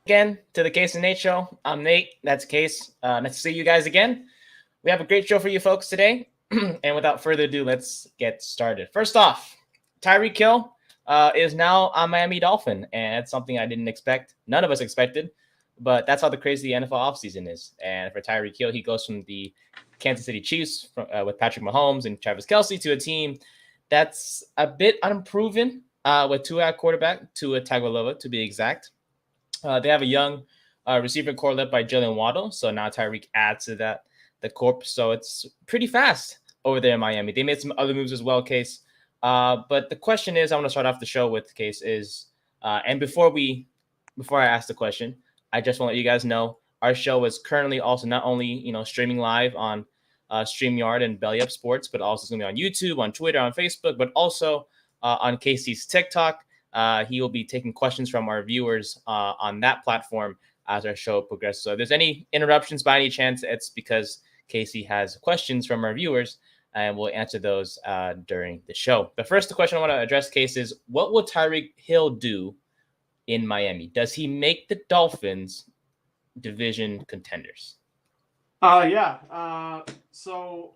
Again to the Case and Nate show. I'm Nate. That's Case. Nice to see you guys again. We have a great show for you folks today. And without further ado, let's get started. First off, Tyreek is now a Miami Dolphin, and it's something I didn't expect. None of us expected, but that's how the crazy NFL offseason is. And for Tyreek Hill, he goes from the Kansas City Chiefs with Patrick Mahomes and Travis Kelce to a team that's a bit unproven with Tua at quarterback, Tua Tagovailoa to be exact. They have a young receiver core led by Jalen Waddle. So now Tyreek adds to the corp. So it's pretty fast over there in Miami. They made some other moves as well, Case. But the question is, I want to start off the show with Case is, and before I ask the question, I just want to let you guys know our show is currently also not only streaming live on StreamYard and Belly Up Sports, but also it's going to be on YouTube, on Twitter, on Facebook, but also on Casey's TikTok. He will be taking questions from our viewers on that platform as our show progresses. So if there's any interruptions by any chance, it's because Casey has questions from our viewers, and we'll answer those during the show. But first, the question I want to address, Case, is what will Tyreek Hill do in Miami? Does he make the Dolphins division contenders? So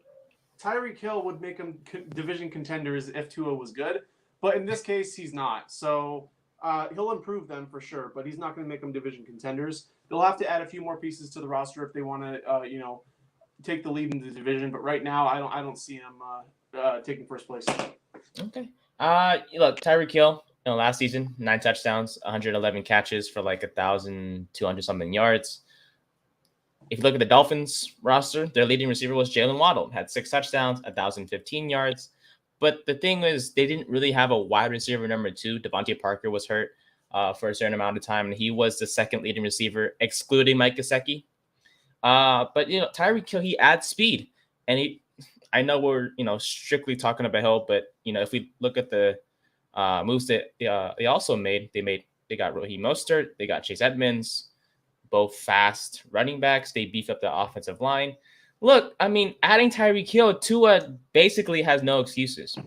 Tyreek Hill would make him division contenders if Tua was good. But in this case, he's not. So he'll improve them for sure, but he's not going to make them division contenders. They'll have to add a few more pieces to the roster if they want to, take the lead in the division. But right now, I don't see him taking first place. Okay. Look, Tyreek Hill, last season, 9 touchdowns, 111 catches for like 1,200 something yards. If you look at the Dolphins roster, their leading receiver was Jalen Waddle, had 6 touchdowns, 1,015 yards. But the thing is, they didn't really have a wide receiver number 2. Devonte Parker was hurt for a certain amount of time, and he was the second leading receiver, excluding Mike Gesicki. But Tyreek Hill, he adds speed, and I know we're strictly talking about Hill, but if we look at the moves that they also made, they got Raheem Mostert, they got Chase Edmonds, both fast running backs. They beefed up the offensive line. Look, I mean, adding Tyreek Hill, Tua basically has no excuses.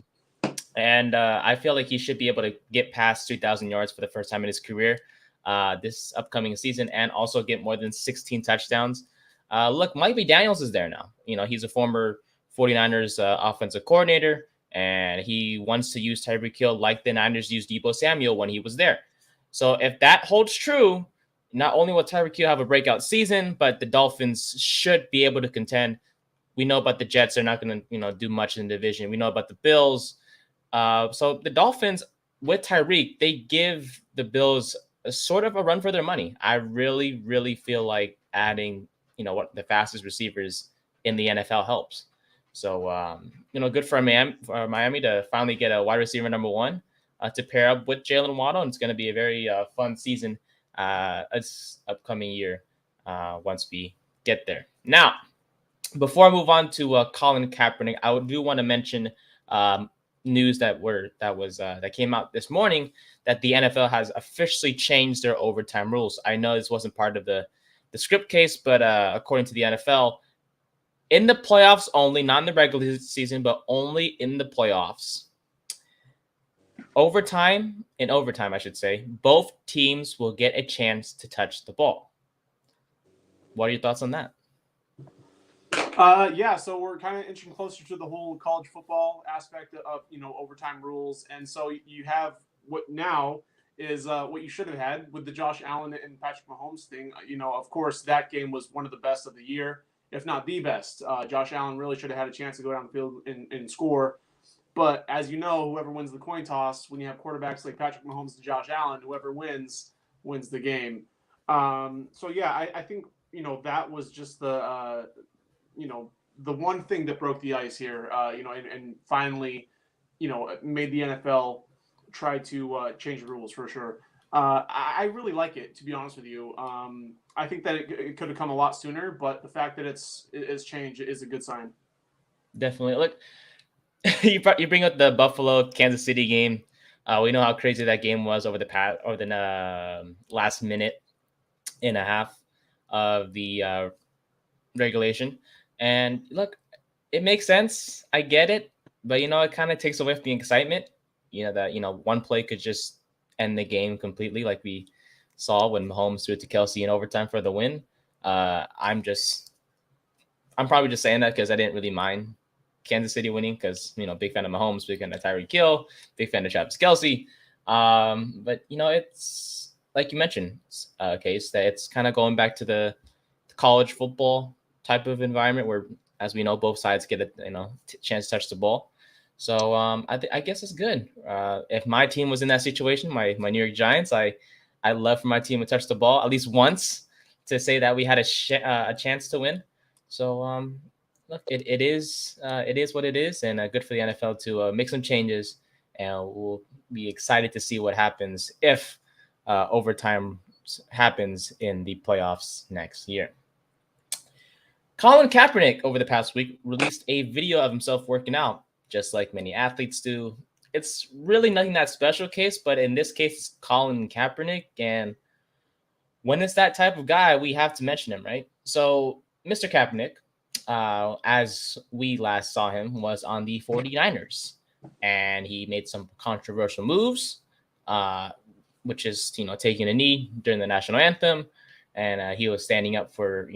And I feel like he should be able to get past 3,000 yards for the first time in his career this upcoming season and also get more than 16 touchdowns. Look, Mike McDaniels is there now. He's a former 49ers offensive coordinator, and he wants to use Tyreek Hill like the Niners used Deebo Samuel when he was there. So if that holds true, not only will Tyreek Hill have a breakout season, but the Dolphins should be able to contend. We know about the Jets; they're not going to, do much in the division. We know about the Bills. So the Dolphins with Tyreek, they give the Bills a sort of a run for their money. I really, really feel like adding, what the fastest receivers in the NFL helps. So, good for Miami to finally get a wide receiver number 1 to pair up with Jalen Waddle, and it's going to be a very fun season this upcoming year once we get there. Now, before I move on to Colin Kaepernick, I do want to mention news that came out this morning that the NFL has officially changed their overtime rules. I know this wasn't part of the script Case, but according to the NFL, in the playoffs only, not in the regular season, but only in the playoffs, overtime, I should say, both teams will get a chance to touch the ball. What are your thoughts on that? So we're kind of inching closer to the whole college football aspect of overtime rules, and so you have what now is what you should have had with the Josh Allen and Patrick Mahomes thing. Of course, that game was one of the best of the year, if not the best. Josh Allen really should have had a chance to go down the field and score. But as you know, whoever wins the coin toss, when you have quarterbacks like Patrick Mahomes and Josh Allen, whoever wins the game. I think that was just the one thing that broke the ice here. And finally, made the NFL try to change the rules for sure. I really like it, to be honest with you. I think that it could have come a lot sooner, but the fact that it's changed is a good sign. Definitely. Look. You bring up the Buffalo Kansas City game. We know how crazy that game was over the last minute and a half of the regulation. And look, it makes sense. I get it, but it kind of takes away from the excitement. That one play could just end the game completely, like we saw when Mahomes threw it to Kelsey in overtime for the win. I'm probably just saying that because I didn't really mind Kansas City winning because, big fan of Mahomes, big fan of Tyreek Hill, big fan of Travis Kelsey. But, it's like you mentioned, Case, that it's kind of going back to the college football type of environment where, as we know, both sides get a chance to touch the ball. So I guess it's good. If my team was in that situation, my New York Giants, I'd love for my team to touch the ball at least once to say that we had a chance to win. So look, it is what it is, and good for the NFL to make some changes, and we'll be excited to see what happens if overtime happens in the playoffs next year. Colin Kaepernick over the past week released a video of himself working out, just like many athletes do. It's really nothing that special, Case, but in this case, it's Colin Kaepernick, and when it's that type of guy, we have to mention him, right? So Mr. Kaepernick, as we last saw him, was on the 49ers, and he made some controversial moves, which is, taking a knee during the national anthem, and he was standing up for,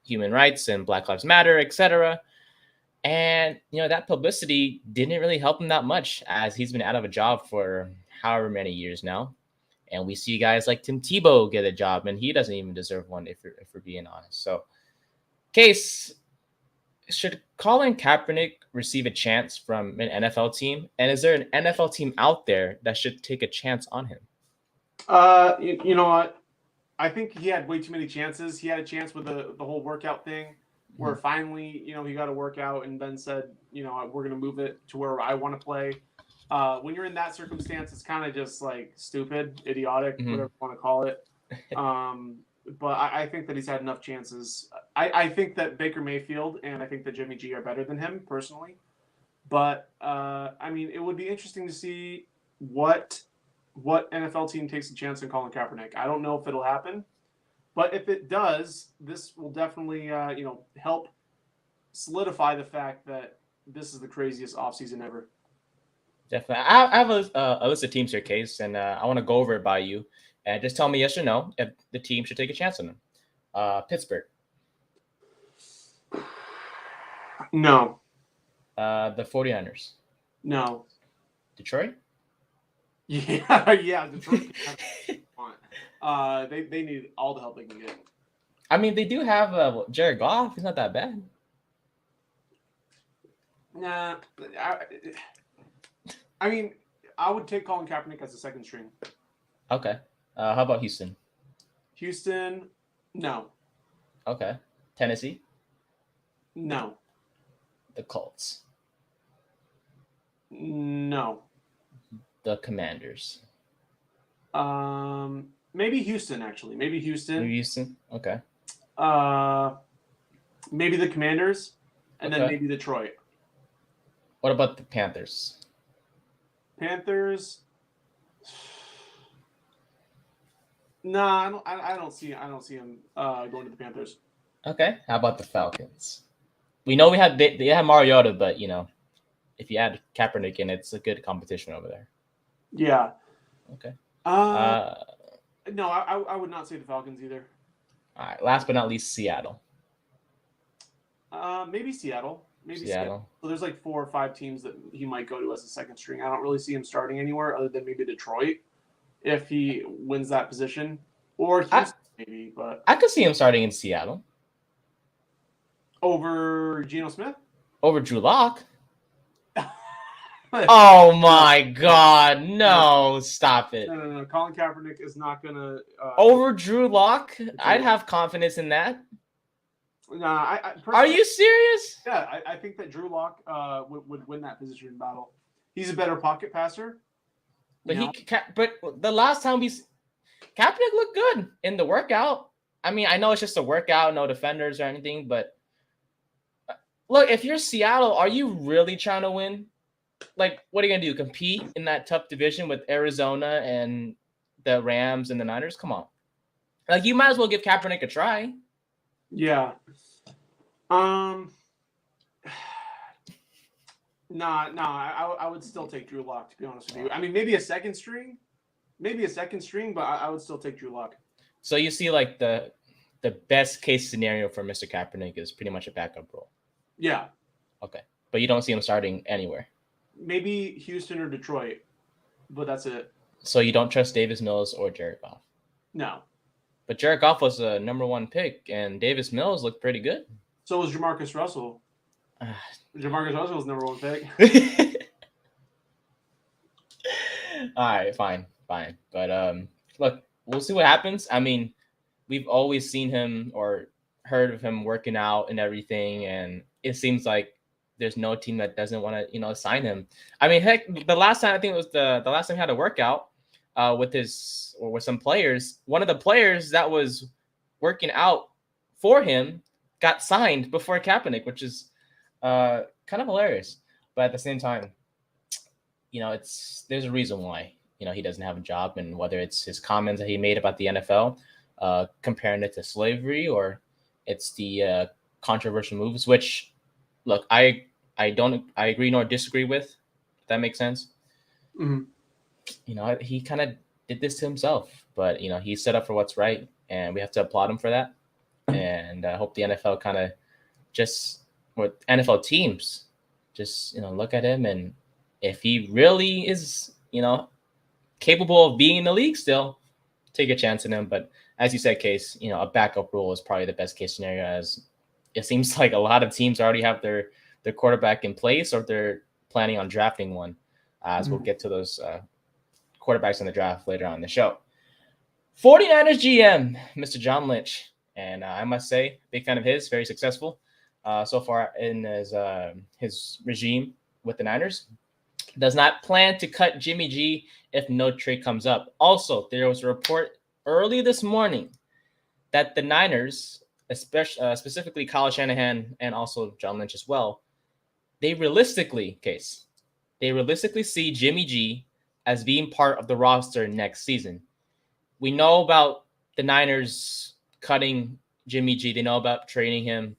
human rights and Black Lives Matter, etc. And, that publicity didn't really help him that much, as he's been out of a job for however many years now. And we see guys like Tim Tebow get a job, and he doesn't even deserve one, if we're being honest. So, Case, should Colin Kaepernick receive a chance from an NFL team? And is there an NFL team out there that should take a chance on him? You know what? I think he had way too many chances. He had a chance with the whole workout thing, where finally, he got a workout and then said, we're going to move it to where I want to play. When you're in that circumstance, it's kind of just like stupid, idiotic, whatever you want to call it. But I think that he's had enough chances. I think that Baker Mayfield and I think that Jimmy G are better than him personally. But it would be interesting to see what NFL team takes a chance on Colin Kaepernick. I don't know if it'll happen, but if it does, this will definitely help solidify the fact that this is the craziest offseason ever. Definitely. I have a list of teams here, Case, and I want to go over it by you. And just tell me yes or no if the team should take a chance on them. Pittsburgh. No. The 49ers. No. Detroit? Yeah, Detroit. They need all the help they can get. I mean, they do have Jared Goff. He's not that bad. Nah. I would take Colin Kaepernick as a second string. Okay. How about Houston? Houston, no. Okay. Tennessee? No. The Colts? No. The Commanders? Maybe Houston, actually. Maybe Houston. Okay. Maybe the Commanders, and then maybe Detroit. What about the Panthers? Panthers. No, I don't see him going to the Panthers. Okay. How about the Falcons? We know they have Mariota, but if you add Kaepernick in, it's a good competition over there. Yeah. Okay. No, I would not say the Falcons either. All right. Last but not least, Seattle. Maybe Seattle. Seattle. So there's like 4 or 5 teams that he might go to as a second string. I don't really see him starting anywhere other than maybe Detroit if he wins that position, or Houston maybe. But I could see him starting in Seattle over Geno Smith, over Drew Lock. Oh my God! No, stop it. No. Colin Kaepernick is not gonna over Drew Lock. I'd have confidence in that. Nah, are you serious? Yeah, I think that Drew Lock would win that position battle. He's a better pocket passer. But but the last time Kaepernick looked good in the workout. I mean, I know it's just a workout, no defenders or anything, but look, if you're Seattle, are you really trying to win? Like, what are you gonna do? Compete in that tough division with Arizona and the Rams and the Niners? Come on, like you might as well give Kaepernick a try. Yeah. I would still take Drew Lock, to be honest with you. I mean, maybe a second string, Maybe a second string, but I would still take Drew Lock. So you see, like the best case scenario for Mr. Kaepernick is pretty much a backup role. Yeah. Okay, but you don't see him starting anywhere. Maybe Houston or Detroit, but that's it. So you don't trust Davis Mills or Jared Goff? No. But Jared Goff was a number 1 pick, and Davis Mills looked pretty good. So was Jamarcus Russell. Jamarcus Russell was number 1 pick. All right, fine. But look, we'll see what happens. I mean, we've always seen him or heard of him working out and everything, and it seems like there's no team that doesn't want to, sign him. I mean, heck, the last time I think it was the last time he had a workout with some players. One of the players that was working out for him got signed before Kaepernick, which is kind of hilarious. But at the same time, there's a reason why he doesn't have a job, and whether it's his comments that he made about the NFL, comparing it to slavery, or it's the controversial moves, which, look, I agree nor disagree with. If that makes sense. Mm-hmm. He kind of did this to himself, but he's set up for what's right, and we have to applaud him for that. And I hope the NFL kind of with NFL teams just look at him, and if he really is capable of being in the league still, take a chance in him. But as you said, Case, a backup role is probably the best case scenario, as it seems like a lot of teams already have their quarterback in place, or they're planning on drafting one, as we'll get to those quarterbacks in the draft later on in the show. 49ers GM, Mr. John Lynch. And I must say, big fan of his, very successful so far in his regime with the Niners. Does not plan to cut Jimmy G if no trade comes up. Also, there was a report early this morning that the Niners, specifically Kyle Shanahan and also John Lynch as well, they realistically see Jimmy G as being part of the roster next season. We know about the Niners cutting Jimmy G. They know about trading him.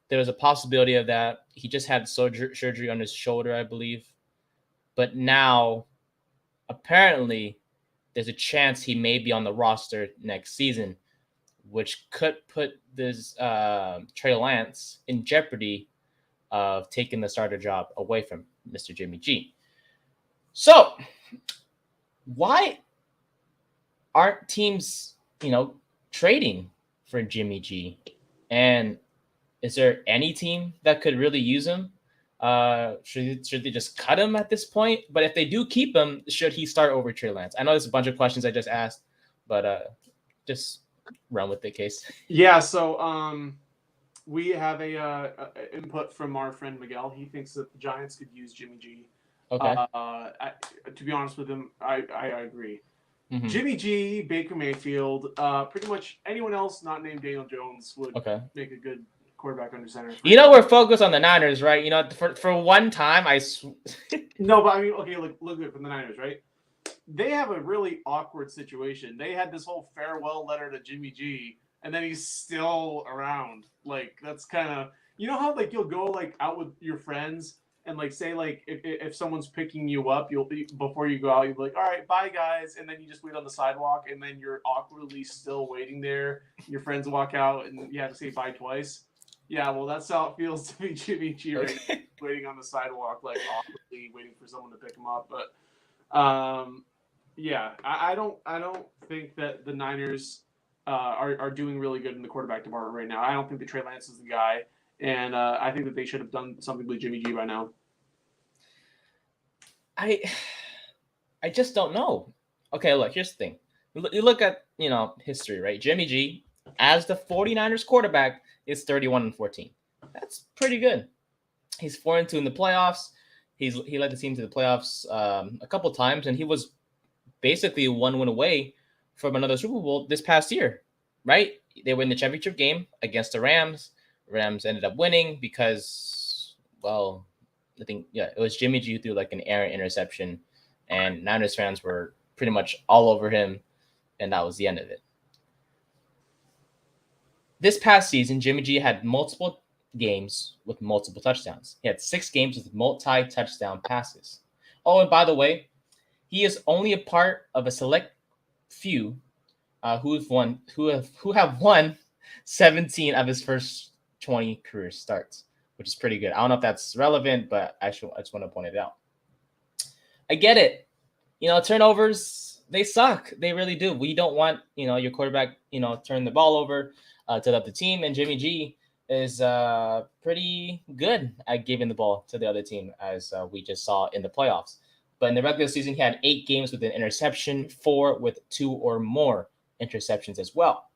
There was a possibility of that. He just had surgery on his shoulder, I believe. But now, apparently, there's a chance he may be on the roster next season, which could put this Trey Lance in jeopardy of taking the starter job away from Mr. Jimmy G. So, why aren't teams, trading for Jimmy G? And is there any team that could really use him? Should they just cut him at this point? But if they do keep him, should he start over Trey Lance? I know there's a bunch of questions I just asked, but just run with the Case. Yeah, so we have a input from our friend Miguel. He thinks that the Giants could use Jimmy G. Okay. To be honest with him, I agree. Mm-hmm. Jimmy G, Baker Mayfield, pretty much anyone else not named Daniel Jones would make a good quarterback under center. We're focused on the Niners, right? For one time, No, but I mean, okay, look at it from the Niners, right? They have a really awkward situation. They had this whole farewell letter to Jimmy G, and then he's still around. Like, that's kind of, how you'll go out with your friends and say if someone's picking you up, you'll be, before you go out, you'll be like, all right, bye guys, and then you just wait on the sidewalk, and then you're awkwardly still waiting there. Your friends walk out, and you have to say bye twice. Yeah, well, that's how it feels to be Jimmy G right now, waiting on the sidewalk, awkwardly waiting for someone to pick him up. But yeah, I don't think that the Niners are doing really good in the quarterback department right now. I don't think that Trey Lance is the guy, and I think that they should have done something with Jimmy G by now. I just don't know. Okay, look, here's the thing. You look at, history, right? Jimmy G, as the 49ers quarterback, is 31-14. That's pretty good. He's 4-2 in the playoffs. He led the team to the playoffs a couple times, and he was basically 1 win away from another Super Bowl this past year, right? They were in the championship game against the Rams. Rams ended up winning because, well, I think, it was Jimmy G who threw an errant interception, and Niners fans were pretty much all over him, and that was the end of it. This past season, Jimmy G had multiple games with multiple touchdowns. He had 6 games with multi-touchdown passes. Oh, and by the way, he is only a part of a select few who have won 17 of his first 20 career starts, which is pretty good. I don't know if that's relevant, but I just want to point it out. I get it. Turnovers, they suck. They really do. We don't want, your quarterback, turn the ball over to the other team. And Jimmy G is pretty good at giving the ball to the other team, as we just saw in the playoffs. But in the regular season, he had 8 games with an interception, 4 with 2 or more interceptions as well.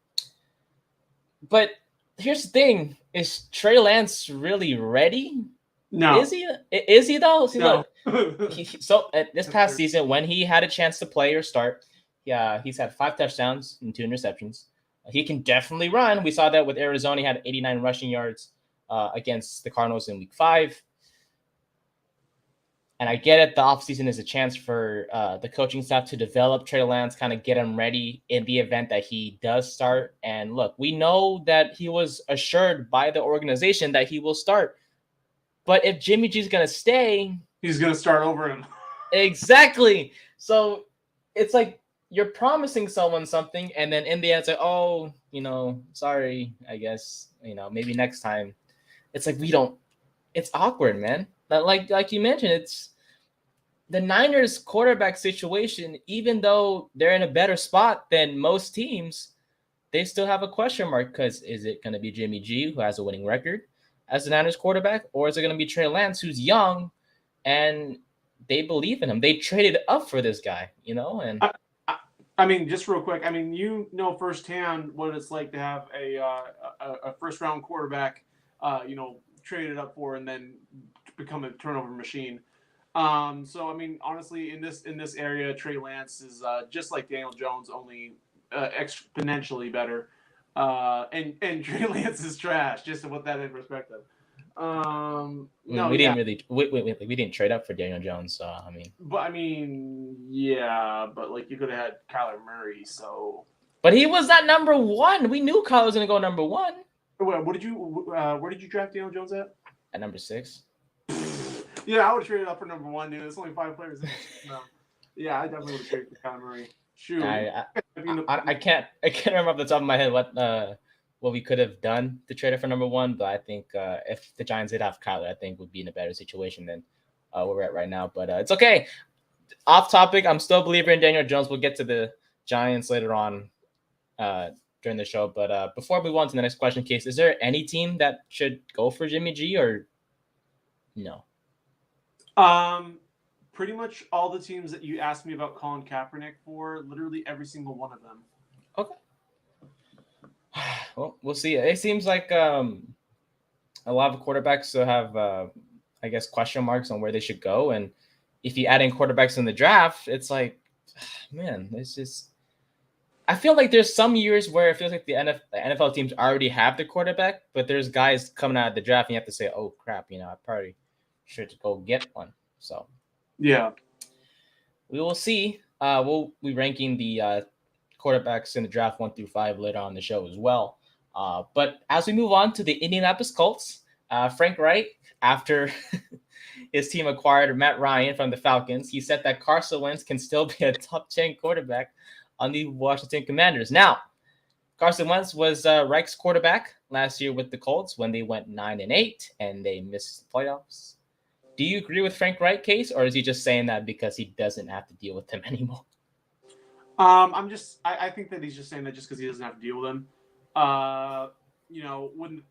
But here's the thing: is Trey Lance really ready? No. Is he though? See, No. look, so this past season, when he had a chance to play or start, he's had 5 touchdowns and 2 interceptions. He can definitely run. We saw that with Arizona. He had 89 rushing yards against the Cardinals in Week 5. And I get it. The offseason is a chance for the coaching staff to develop Trey Lance, kind of get him ready in the event that he does start. And look, we know that he was assured by the organization that he will start. But if Jimmy G's going to stay, he's going to start over him. Exactly. So it's like you're promising someone something, and then in the end, it's like, oh, sorry, I guess, maybe next time. It's like it's awkward, man. Like you mentioned, it's the Niners quarterback situation. Even though they're in a better spot than most teams, they still have a question mark, because is it going to be Jimmy G, who has a winning record as the Niners quarterback, or is it going to be Trey Lance, who's young and they believe in him? They traded up for this guy, and I mean, just real quick, firsthand what it's like to have a first round quarterback, traded up for and then become a turnover machine. So I mean, honestly, in this area, Trey Lance is just like Daniel Jones, only exponentially better. And Trey Lance is trash. Just to put that in perspective. We didn't trade up for Daniel Jones. But like you could have had Kyler Murray. So, but he was not number 1. We knew Kyler was going to go number 1. Where did you draft Daniel Jones at? At number 6. Yeah, I would have traded up for number 1, dude. There's only 5 players. No. Yeah, I definitely would have traded for Kyler Murray. Shoot. I can't remember off the top of my head what we could have done to trade it for number 1, but I think if the Giants did have Kyler, I think would be in a better situation than where we're at right now. But it's okay. Off topic, I'm still a believer in Daniel Jones. We'll get to the Giants later on during the show. But before we move on to the next question, Case, is there any team that should go for Jimmy G or no? Pretty much all the teams that you asked me about Colin Kaepernick for, literally every single one of them. Okay. Well, we'll see. It seems like a lot of quarterbacks still have, I guess, question marks on where they should go. And if you add in quarterbacks in the draft, it's like, man, it's just. I feel like there's some years where it feels like the NFL teams already have the quarterback, but there's guys coming out of the draft and you have to say, oh, crap, I probably should go get one. So, yeah, we will see. We'll be ranking the quarterbacks in the draft 1 through 5 later on the show as well. But as we move on to the Indianapolis Colts, Frank Reich, after his team acquired Matt Ryan from the Falcons, he said that Carson Wentz can still be a top 10 quarterback on the Washington Commanders. Now, Carson Wentz was Reich's quarterback last year with the Colts when they went 9-8 and they missed the playoffs. Do you agree with Frank Reich, Case, or is he just saying that because he doesn't have to deal with them anymore? I think that he's just saying that just because he doesn't have to deal with them.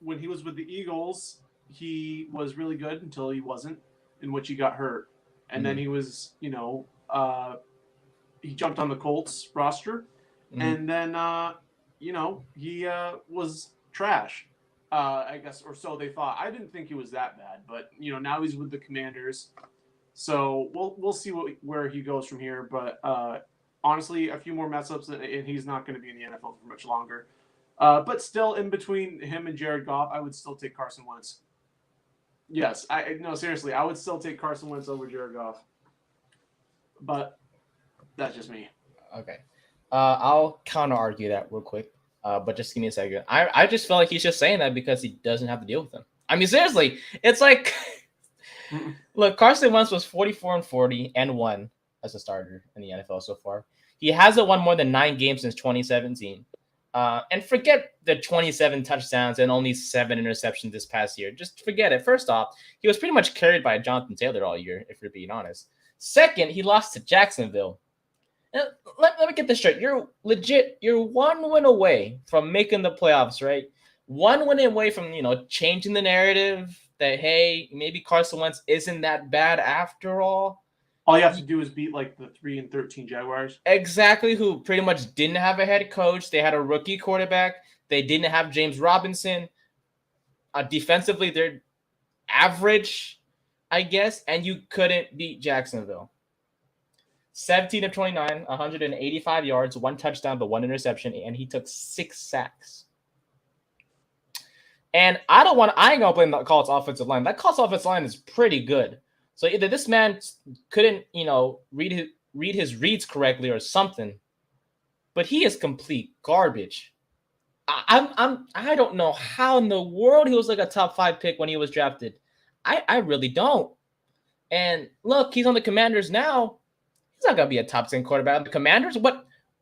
When he was with the Eagles, he was really good until he wasn't, in which he got hurt. And then he was, he jumped on the Colts roster, and then, he was trash, I guess, or so they thought. I didn't think he was that bad, but, now he's with the Commanders. So we'll see where he goes from here. But honestly, a few more mess ups, and he's not going to be in the NFL for much longer. But still, in between him and Jared Goff, I would still take Carson Wentz. Yes, seriously, I would still take Carson Wentz over Jared Goff. But that's just me. Okay. I'll counter argue that real quick. But just give me a second. I just feel like he's just saying that because he doesn't have to deal with them. I mean, seriously, it's like, look, Carson Wentz was 44-40 and 1 as a starter in the NFL so far. He hasn't won more than 9 games since 2017. And forget the 27 touchdowns and only 7 interceptions this past year. Just forget it. First off, he was pretty much carried by Jonathan Taylor all year, if you're being honest. Second, he lost to Jacksonville. Now, let me get this straight. You're 1 win away from making the playoffs, right? 1 win away from, changing the narrative that, hey, maybe Carson Wentz isn't that bad after all. All you have to do is beat like the 3-13 Jaguars. Exactly, who pretty much didn't have a head coach. They had a rookie quarterback. They didn't have James Robinson. Defensively, they're average, I guess, and you couldn't beat Jacksonville. 17 of 29, 185 yards, 1 touchdown, but 1 interception, and he took 6 sacks. And I ain't gonna blame the Colts offensive line. That Colts offensive line is pretty good. So either this man couldn't, read his reads correctly or something, but he is complete garbage. I don't know how in the world he was like a top 5 pick when he was drafted. I really don't. And look, he's on the Commanders now. He's not gonna be a top 10 quarterback on the Commanders.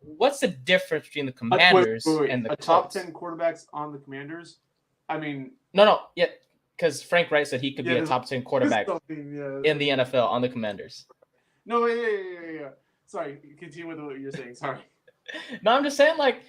What's the difference between the Commanders and the a Colts? top 10 quarterbacks on the Commanders? I mean, no, yeah. Because Frank Wright said he could be a top 10 quarterback in the NFL on the Commanders. No, yeah. Sorry, continue with what you're saying. Sorry. No, I'm just saying, like,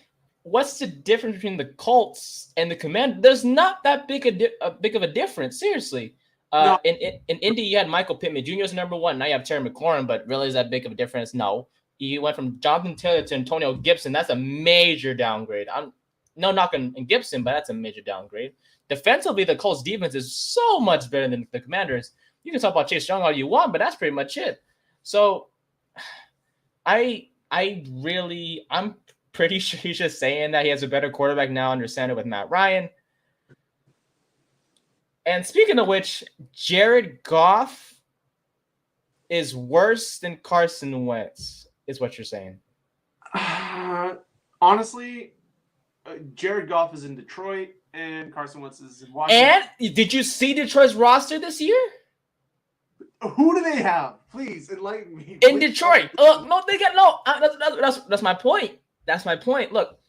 what's the difference between the Colts and the Commanders? There's not that big of a difference, seriously. No. In Indy, you had Michael Pittman Jr. as number 1. Now you have Terry McLaurin, but really is that big of a difference? No. You went from Jonathan Taylor to Antonio Gibson. That's a major downgrade. I'm no knocking Gibson, but that's a major downgrade. Defensively, the Colts defense is so much better than the Commanders. You can talk about Chase Young all you want, but that's pretty much it. So I'm pretty sure he's just saying that he has a better quarterback now under center with Matt Ryan. And speaking of which, Jared Goff is worse than Carson Wentz, is what you're saying. Honestly, Jared Goff is in Detroit. And Carson Wentz is in Washington. And did you see Detroit's roster this year? Who do they have? Please enlighten me. In Detroit. No, they got no. That's my point. That's my point. Look,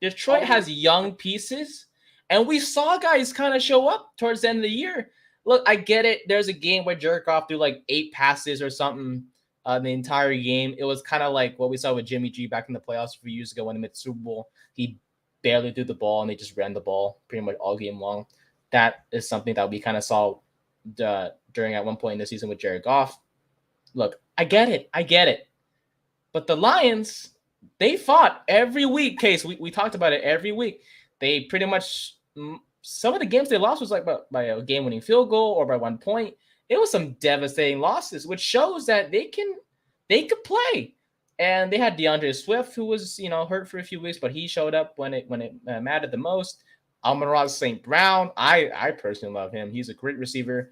Detroit has young pieces, and we saw guys kind of show up towards the end of the year. Look, I get it. There's a game where Jared Goff threw like 8 passes or something the entire game. It was kind of like what we saw with Jimmy G back in the playoffs a few years ago when they made the Super Bowl. He barely threw the ball, and they just ran the ball pretty much all game long. That is something that we kind of saw during at one point in the season with Jared Goff. Look, I get it. But the Lions, they fought every week, Case. We talked about it every week. They pretty much, some of the games they lost was like by a game-winning field goal or by 1 point. It was some devastating losses, which shows that they could play. And they had DeAndre Swift, who was, hurt for a few weeks, but he showed up when it mattered the most. Amon-Ra St. Brown, I personally love him. He's a great receiver.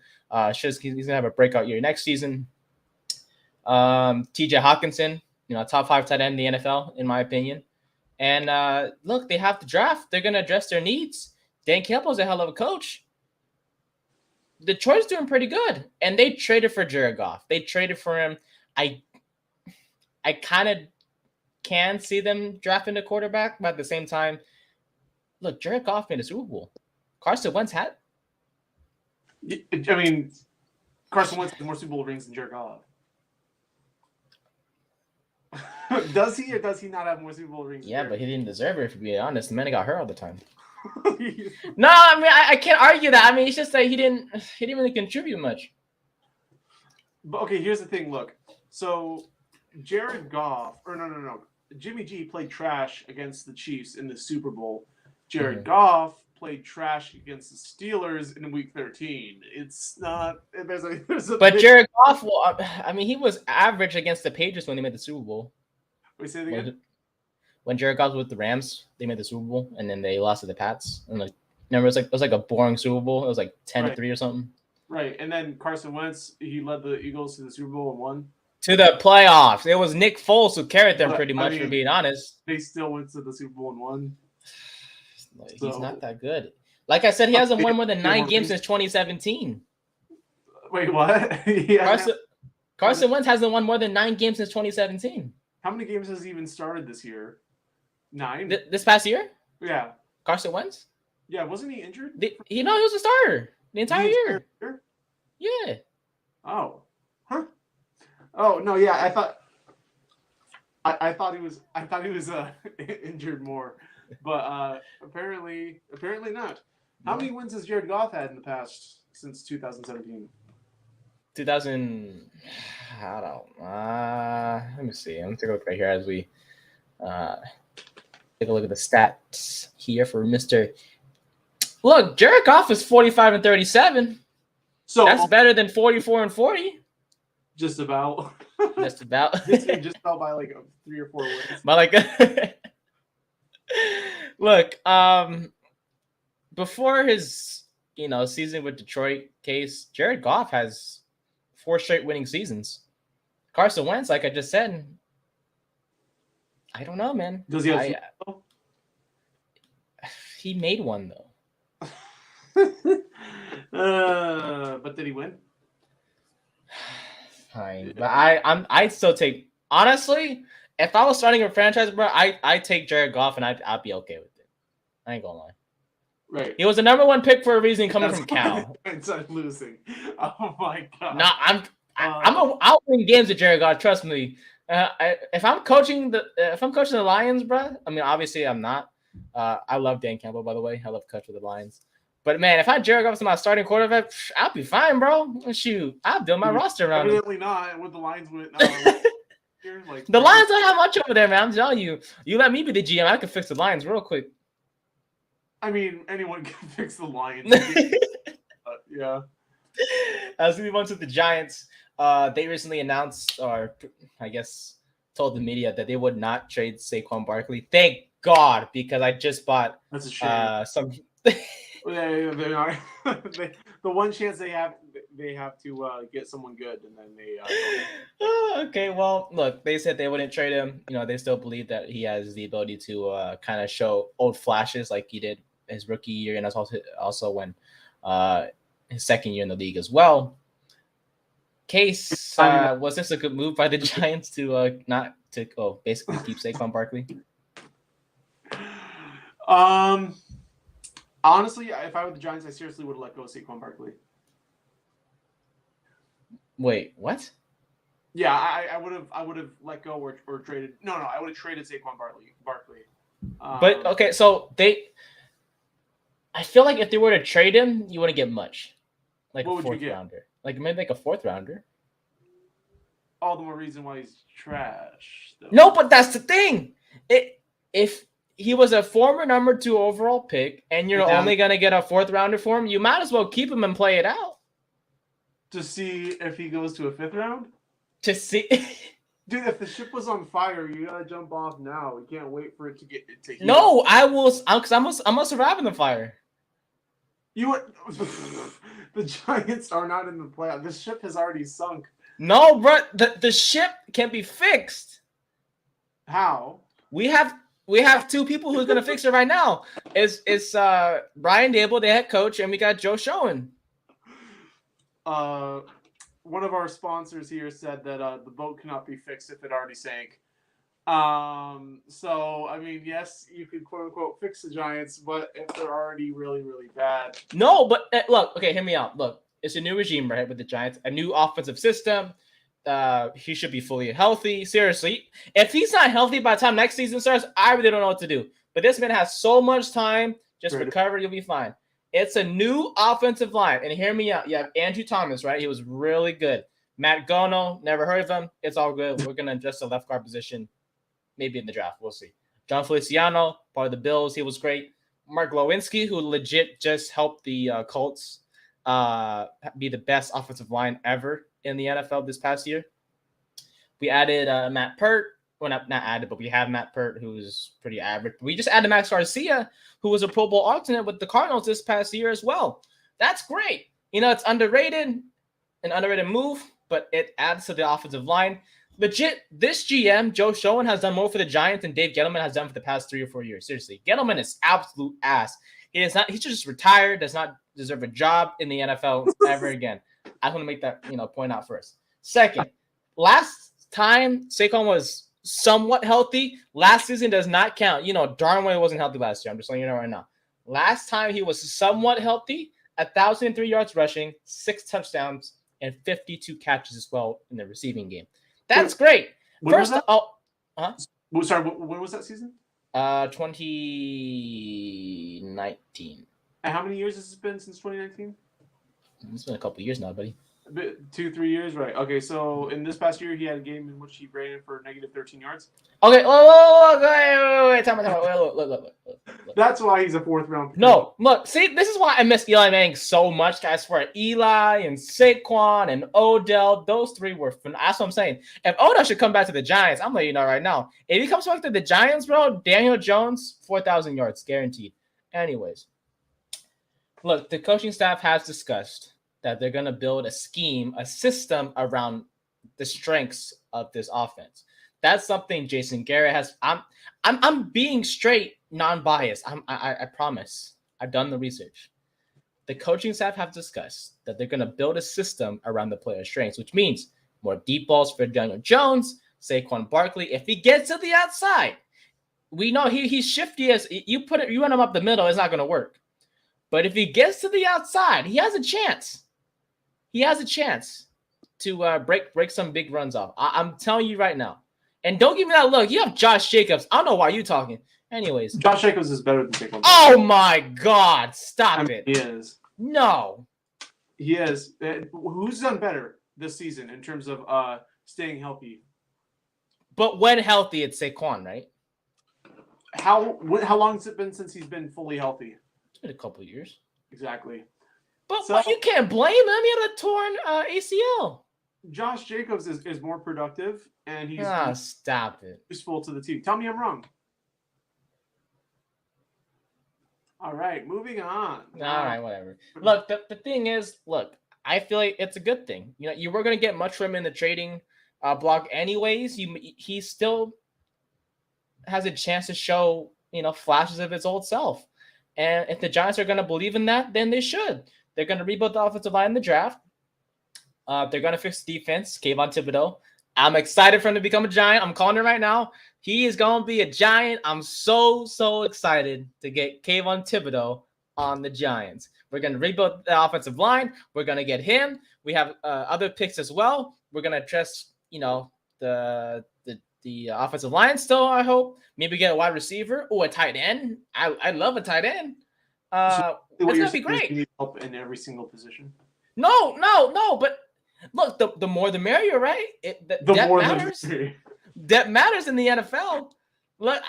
He's going to have a breakout year next season. TJ Hawkinson, top 5 tight end in the NFL, in my opinion. And look, they have the draft. They're going to address their needs. Dan Campbell's a hell of a coach. Detroit's doing pretty good. And they traded for Jared Goff. They traded for him. I kind of can see them drafting a quarterback, but at the same time, look, Jared Goff made a Super Bowl. Carson Wentz had. I mean, Carson Wentz has more Super Bowl rings than Jared Goff. Does he or does he not have more Super Bowl rings? Yeah, but he didn't deserve it, if you're being honest. The man got hurt all the time. No, I mean, I can't argue that. I mean, it's just that he didn't really contribute much. But okay, here's the thing. Look, so Jared Goff, or no. Jimmy G played trash against the Chiefs in the Super Bowl. Jared Goff played trash against the Steelers in Week 13. It's not. There's a. But Jared Goff, he was average against the Patriots when they made the Super Bowl. Wait, say it again. When Jared Goff was with the Rams, they made the Super Bowl, and then they lost to the Pats. And remember, it was like a boring Super Bowl. It was like 10-3 or something. Right, and then Carson Wentz, he led the Eagles to the Super Bowl and won. To the playoffs. It was Nick Foles who carried them pretty much, for being honest. They still went to the Super Bowl and won. He's not that good. Like I said, he hasn't won more than 9 games since 2017. Wait, what? Carson Wentz hasn't won more than 9 games since 2017. How many games has he even started this year? 9? This past year? Yeah. Carson Wentz? Yeah, wasn't he injured? He was a starter the entire year. Yeah. Oh. Huh. Oh, no, yeah, I thought he was injured more. But apparently not. How many wins has Jared Goff had in the past since 2017? I don't. Let me see. I'm gonna take a look right here as we take a look at the stats here for Mr. Look, Jared Goff is 45-37. So that's better than 44-40. Just about. Just about. Just about by like 3 or 4 wins. But like, look, before his season with Detroit case, Jared Goff has 4 straight winning seasons. Carson Wentz, like I just said, I don't know, man. Does he have? He made one though. But did he win? Fine, but I'd still take. Honestly, if I was starting a franchise, bro, I take Jared Goff and I'd be okay with it. I ain't gonna lie. Right. He was the number 1 pick for a reason coming from Cal. I'm losing. Oh my god. No, I'll win games with Jared Goff. Trust me. If I'm coaching the Lions, bro. I mean, obviously I'm not. I love Dan Campbell, by the way. I love coaching the Lions. But man, if I had Jared Goff as my starting quarterback, I'll be fine, bro. Shoot, I'll build my roster around him. Evidently not. With the Lions went. The Lions don't have much over there, man. I'm telling you. You let me be the GM, I can fix the Lions real quick. I mean, anyone can fix the Lions. Yeah. As we move on to the Giants, they recently announced, or I guess told the media, that they would not trade Saquon Barkley. Thank God, because I just bought That's a shame. Some. They're not. The one chance they have to get someone good, and then they. Okay, well, look, they said they wouldn't trade him. They still believe that he has the ability to kind of show old flashes like he did his rookie year, and that's also when his second year in the league as well. Case, was this a good move by the Giants to basically keep Saquon Barkley? Honestly, if I were the Giants, I seriously would have let go of Saquon Barkley. Wait, what? Yeah, I would have let go or traded. No, I would have traded Saquon Barkley. But okay, so I feel like if they were to trade him, you wouldn't get much. Like a 4th rounder. Like maybe like a 4th rounder. All the more reason why he's trash. Though. No, but that's the thing. If he was a former number 2 overall pick, and you're only gonna get a 4th rounder for him, you might as well keep him and play it out. To see if he goes to a 5th round? To see. Dude, if the ship was on fire, you gotta jump off now. We can't wait for it to get to heat. No, I will, because I'm gonna survive in the fire. The Giants are not in the playoff. The ship has already sunk. No, bro, the ship can be fixed. How? We have 2 people who's gonna fix it right now. It's Brian Dable, the head coach, and we got Joe Schoen. One of our sponsors here said that the boat cannot be fixed if it already sank. So I mean, yes, you could quote unquote fix the Giants, but if they're already really, really bad. No, but look, okay, hear me out. Look, it's a new regime, right, with the Giants, a new offensive system. He should be fully healthy. Seriously, if he's not healthy by the time next season starts, I really don't know what to do. But this man has so much time. Just recover, you'll be fine. It's a new offensive line, and hear me out. You have Andrew Thomas, right? He was really good. Matt Gono, never heard of him. It's all good. We're gonna adjust the left guard position, maybe in the draft. We'll see. John Feliciano, part of the Bills, he was great. Mark Lewinsky, who legit just helped the Colts be the best offensive line ever in the NFL this past year. We added Matt Pert. Well, not added, but we have Matt Pert, who's pretty average. We just added Max Garcia, who was a Pro Bowl alternate with the Cardinals this past year as well. That's great. It's underrated, an underrated move, but it adds to the offensive line. Legit, this GM, Joe Schoen, has done more for the Giants than Dave Gettleman has done for the past 3 or 4 years. Seriously, Gettleman is absolute ass. He should just retire, does not deserve a job in the NFL ever again. I want to make that point out first. Second, last time Saquon was somewhat healthy, last season does not count. You know, darn well he wasn't healthy last year. I'm just letting you know right now. Last time he was somewhat healthy, 1,003 yards rushing, 6 touchdowns, and 52 catches as well in the receiving game. That's great. When First, was that? Huh? Sorry, when was that season? 2019. And how many years has it been since 2019? It's been a couple of years now, buddy. 2-3 years, right? Okay, so in this past year, he had a game in which he ran for negative 13 yards. Okay, wait, time out. Look. That's why he's a 4th round pick. No, look, see, this is why I miss Eli Manning so much. I swear, Eli and Saquon and Odell, those 3 were fun. That's what I'm saying. If Odell should come back to the Giants, I'm letting you know right now. If he comes back to the Giants, bro, Daniel Jones, 4,000 yards, guaranteed. Anyways, look, the coaching staff has discussed that they're going to build a scheme, a system around the strengths of this offense. That's something Jason Garrett has. I'm being straight, non-biased. I promise. I've done the research. The coaching staff have discussed that they're going to build a system around the player's strengths, which means more deep balls for Daniel Jones, Saquon Barkley. If he gets to the outside, we know he's shifty as you run him up the middle, it's not going to work. But if he gets to the outside, he has a chance. He has a chance to break some big runs off. I'm telling you right now. And don't give me that look. You have Josh Jacobs. I don't know why you're talking. Anyways. Josh Jacobs is better than Saquon. Oh, my God. Stop it. He is. No. He is. Who's done better this season in terms of staying healthy? But when healthy, it's Saquon, right? How long has it been since he's been fully healthy? It's been a couple of years. Exactly. But you can't blame him. He had a torn ACL. Josh Jacobs is more productive, and he's stop it. Useful to the team. Tell me I'm wrong. All right, moving on. All right, whatever. Look, the thing is, I feel like it's a good thing. You know, you were going to get much from him in the trading block anyways. He still has a chance to show, flashes of his old self. And if the Giants are going to believe in that, then they should. They're going to rebuild the offensive line in the draft. They're going to fix the defense. Kayvon Thibodeau. I'm excited for him to become a Giant. I'm calling it right now. He is going to be a Giant. I'm so excited to get Kayvon Thibodeau on the Giants. We're going to rebuild the offensive line. We're going to get him. We have other picks as well. We're going to address, the offensive line still, I hope. Maybe get a wide receiver or a tight end. I love a tight end. It's going to be great. You need help in every single position. No. But look, the more the merrier, right? That matters. That matters in the NFL. Look,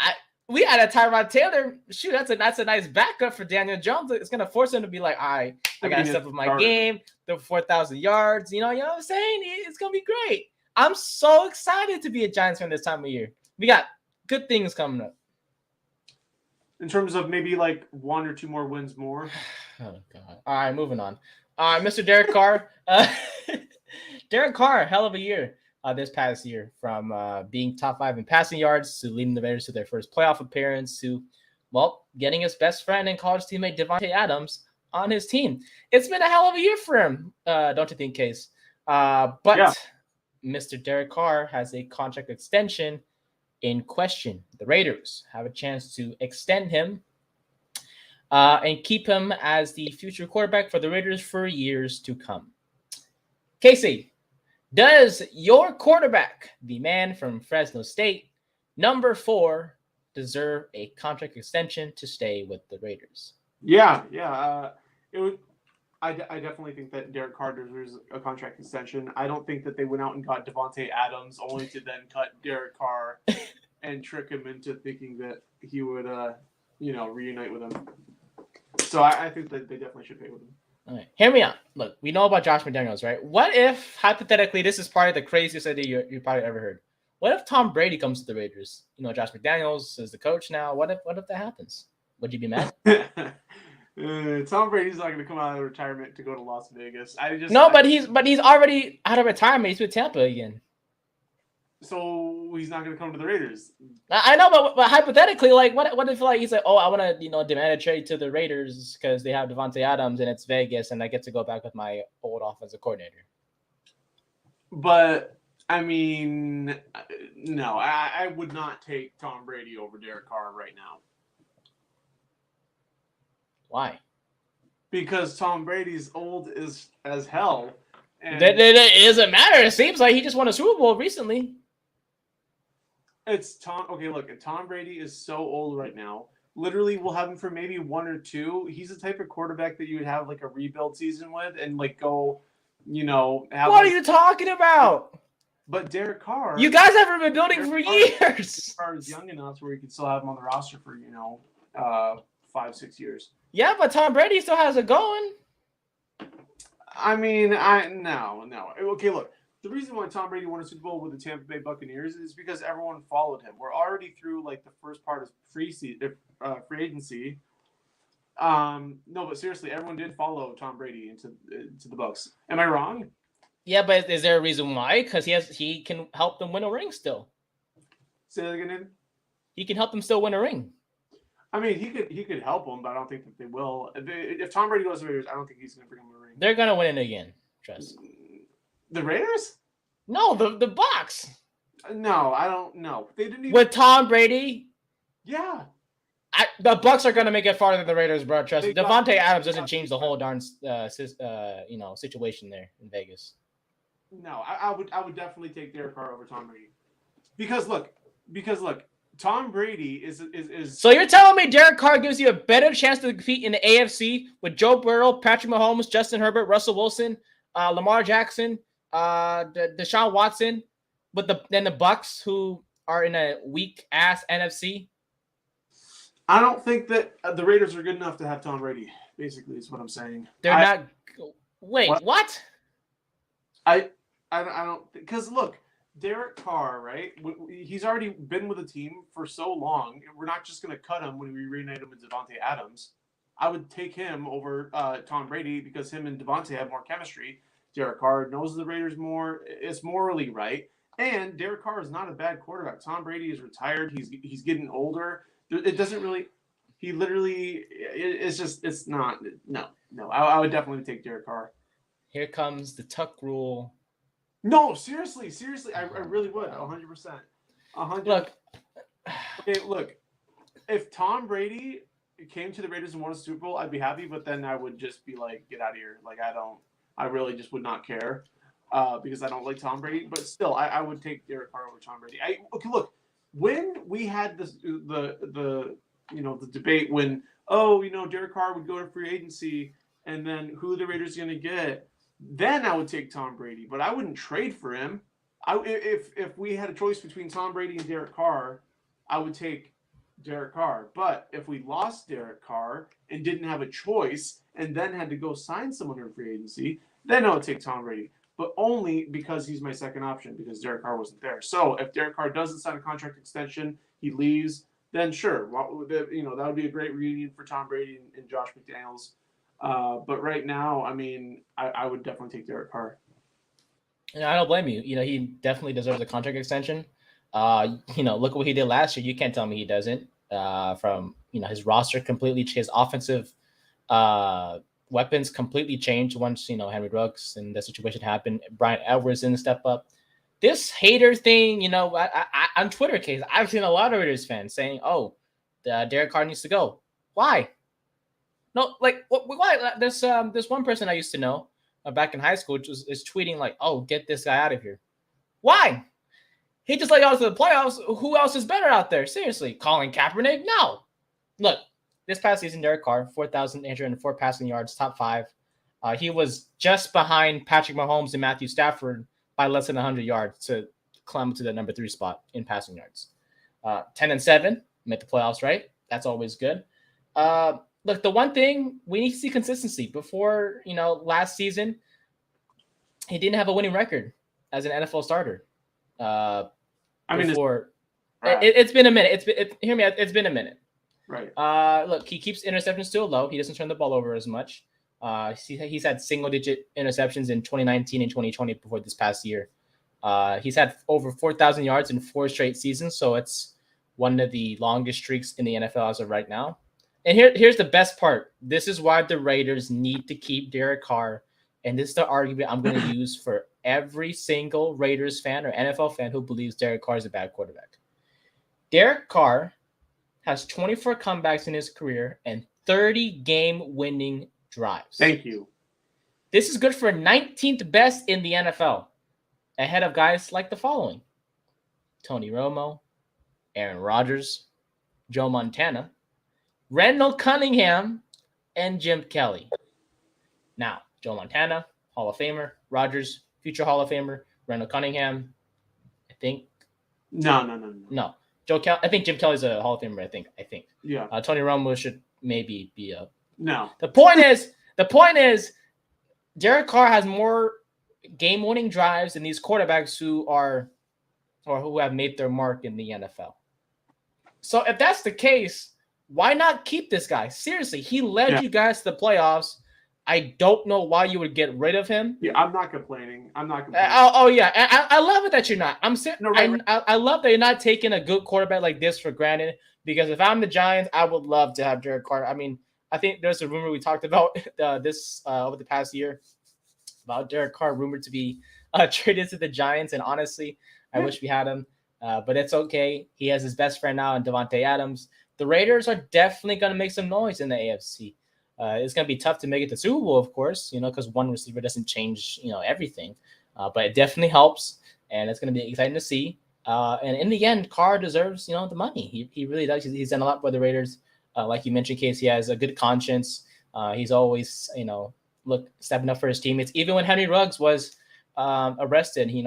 we had a Tyrod Taylor. Shoot, that's a nice backup for Daniel Jones. It's gonna force him to be like, all right, I gotta step up my game. The 4,000 yards. You know what I'm saying? It's gonna be great. I'm so excited to be a Giants fan this time of year. We got good things coming up. In terms of maybe like 1 or 2 more wins more. Oh God! All right, moving on. Mr. Derek Carr. Derek Carr, hell of a year this past year, from being top 5 in passing yards to leading the Raiders to their first playoff appearance to, getting his best friend and college teammate Devonte Adams on his team. It's been a hell of a year for him, don't you think, Case? But Mr. Derek Carr has a contract extension in question. The Raiders have a chance to extend him and keep him as the future quarterback for the Raiders for years to come. Casey, does your quarterback, the man from Fresno State, number 4, deserve a contract extension to stay with the Raiders? Yeah. I definitely think that Derek Carr deserves a contract extension. I don't think that they went out and got Devonte Adams only to then cut Derek Carr and trick him into thinking that he would, reunite with him. So I think that they definitely should pay with him. All right, hear me out. Look, we know about Josh McDaniels, right? What if, hypothetically, this is probably the craziest idea you probably ever heard. What if Tom Brady comes to the Raiders? Josh McDaniels is the coach now. What if that happens? Would you be mad? Tom Brady's not going to come out of retirement to go to Las Vegas. But he's already out of retirement. He's with Tampa again. So he's not going to come to the Raiders. I know, but hypothetically, what if he's like, oh, I want to demand a trade to the Raiders because they have Devonte Adams and it's Vegas and I get to go back with my old offensive coordinator. But I mean, no, I would not take Tom Brady over Derek Carr right now. Why? Because Tom Brady's old as hell. And it doesn't matter. It seems like he just won a Super Bowl recently. It's Tom. Okay, look, Tom Brady is so old right now. Literally, we'll have him for maybe 1 or 2. He's the type of quarterback that you would have like a rebuild season with and like go, what are you talking about? But Derek Carr, you guys haven't been building for years. Derek Carr is young enough where you can still have him on the roster for 5-6 years. Yeah, but Tom Brady still has it going. I mean, no. Okay, look. The reason why Tom Brady won a Super Bowl with the Tampa Bay Buccaneers is because everyone followed him. We're already through like the first part of free agency. No, but seriously, everyone did follow Tom Brady into the Bucs. Am I wrong? Yeah, but is there a reason why? Because he can help them win a ring still. Say that again. He can help them still win a ring. I mean, he could help them, but I don't think that they will. If Tom Brady goes to the Raiders, I don't think he's going to bring them a ring. They're going to win it again. Trust. The Raiders? No, the Bucs. No, I don't know. They didn't even... With Tom Brady? Yeah. The Bucs are going to make it farther than the Raiders, bro. Trust me. Devonte Adams doesn't change the whole darn situation there in Vegas. No, I would definitely take Derek Carr over Tom Brady. Because look, Tom Brady is. So you're telling me Derek Carr gives you a better chance to compete in the AFC with Joe Burrow, Patrick Mahomes, Justin Herbert, Russell Wilson, Lamar Jackson, Deshaun Watson, than the Bucs, who are in a weak ass NFC? I don't think that the Raiders are good enough to have Tom Brady. Basically, is what I'm saying. They're not. Wait, what? I don't, because look, Derek Carr, right? He's already been with the team for so long. We're not just going to cut him when we reunite him with Devonte Adams. I would take him over Tom Brady because him and Devonte have more chemistry. Derek Carr knows the Raiders more. It's morally right. And Derek Carr is not a bad quarterback. Tom Brady is retired. He's getting older. It doesn't really. He literally. It's not. No. I would definitely take Derek Carr. Here comes the Tuck rule. No, seriously, I really would, 100%. 100%. Look. If Tom Brady came to the Raiders and won a Super Bowl, I'd be happy, but then I would just be like, get out of here. Like, I really just would not care because I don't like Tom Brady. But still, I would take Derek Carr over Tom Brady. Look, when we had the debate when, Derek Carr would go to free agency and then who the Raiders going to get, then I would take Tom Brady, but I wouldn't trade for him. If we had a choice between Tom Brady and Derek Carr, I would take Derek Carr. But if we lost Derek Carr and didn't have a choice and then had to go sign someone in free agency, then I would take Tom Brady. But only because he's my second option because Derek Carr wasn't there. So if Derek Carr doesn't sign a contract extension, he leaves, then sure, that would be a great reunion for Tom Brady and Josh McDaniels. But right now, I mean, I would definitely take Derek Carr. I don't blame you. He definitely deserves a contract extension. Look what he did last year. You can't tell me he doesn't. From his roster completely, his offensive weapons completely changed once Henry Ruggs and the situation happened. Brian Edwards didn't step up. This hater thing, on Twitter case, I've seen a lot of Raiders fans saying, "Oh, Derek Carr needs to go." Why? No, like why? There's one person I used to know back in high school is tweeting like, "Oh, get this guy out of here." Why? He just let y'all to the playoffs. Who else is better out there? Seriously, Colin Kaepernick? No. Look, this past season, Derek Carr, 4,804 passing yards, top 5. He was just behind Patrick Mahomes and Matthew Stafford by less than 100 yards to climb to the number 3 spot in passing yards. 10-7, made the playoffs, right? That's always good. Look, the one thing we need to see consistency. Before, last season, he didn't have a winning record as an NFL starter. It's been a minute. Hear me out. It's been a minute. Right. Look, he keeps interceptions still low. He doesn't turn the ball over as much. He's had single-digit interceptions in 2019 and 2020 before this past year. He's had over 4,000 yards in 4 straight seasons, so it's one of the longest streaks in the NFL as of right now. And here's the best part. This is why the Raiders need to keep Derek Carr, and this is the argument I'm going to use for every single Raiders fan or NFL fan who believes Derek Carr is a bad quarterback. Derek Carr has 24 comebacks in his career and 30 game-winning drives. Thank you. This is good for 19th best in the NFL, ahead of guys like the following: Tony Romo, Aaron Rodgers, Joe Montana, Randall Cunningham, and Jim Kelly. Now, Joe Montana, Hall of Famer. Rodgers, future Hall of Famer. Randall Cunningham, I think. No. I think Jim Kelly's a Hall of Famer, I think. Yeah. Tony Romo should maybe be a... No. The point is, Derek Carr has more game-winning drives than these quarterbacks who have made their mark in the NFL. So if that's the case, why not keep this guy? Seriously, he led you guys to the playoffs. I don't know why you would get rid of him. Yeah, I'm not complaining. Yeah, I love it that you're not. Right. I love that you're not taking a good quarterback like this for granted. Because if I'm the Giants, I would love to have Derek Carr. I mean, I think there's a rumor we talked about this over the past year about Derek Carr rumored to be traded to the Giants, and honestly, I wish we had him. But it's okay. He has his best friend now in Devonte Adams. The Raiders are definitely going to make some noise in the AFC. It's going to be tough to make it to Super Bowl, of course, because one receiver doesn't change, everything. But it definitely helps, and it's going to be exciting to see. And in the end, Carr deserves, the money. He really does. He's done a lot for the Raiders. Like you mentioned, Case, he has a good conscience. He's always, stepping up for his teammates. Even when Henry Ruggs was arrested, he